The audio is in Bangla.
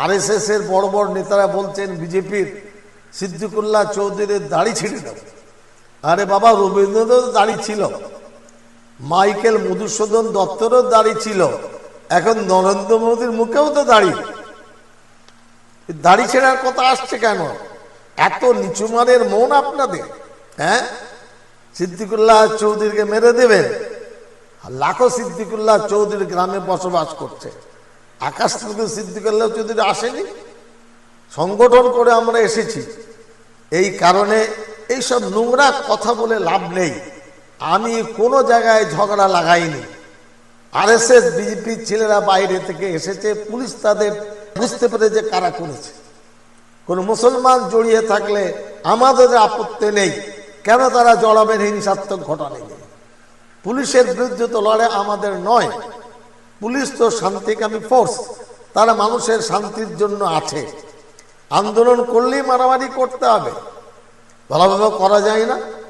আরএসএস এর বড় বড় নেতারা বলছেন বিজেপির সিদ্দিকুল্লাহ চৌধুরীর দাড়ি ছিঁড়ে দাও। আরে বাবা, রবীন্দ্রনাথের দাড়ি ছিল, মাইকেল মধুসূদন দত্তেরও দাড়ি ছিল, এখন নরেন্দ্র মোদীর মুখেও তো দাড়ি। দাড়ি ছেড়ার কথা আসছে কেন? এত নিচু মানের মন আপনাদের? হ্যাঁ, সিদ্দিকুল্লাহ চৌধুরীকে মেরে দেবেন? লাখো সিদ্দিকুল্লাহ চৌধুরী গ্রামে বসবাস করছে, আকাশ থেকে সিদ্দিকুল্লাহ চৌধুরী আসেনি। সংগঠন করে আমরা এসেছি, এই কারণে এইসব নোংরা কথা বলে লাভ নেই। আমি কোনো জায়গায় ঝগড়া লাগাইনি। আরএসএস বিজেপির ছেলেরা বাইরে থেকে এসেছে, পুলিশ তাদের বুঝতে পেরে যে কারা করেছে। কোন মুসলমান জড়িয়ে থাকলে আমাদের আপত্তি নেই, কেন তারা জড়াবেন হিংসাত্মক ঘটনা নিয়ে? পুলিশের বিরুদ্ধে তো লড়াই আমাদের নয়, পুলিশ তো শান্তিকামী ফোর্স, তারা মানুষের শান্তির জন্য আছে। আন্দোলন করলেই মারামারি করতে হবে, ভালোভাবে করা যায় না।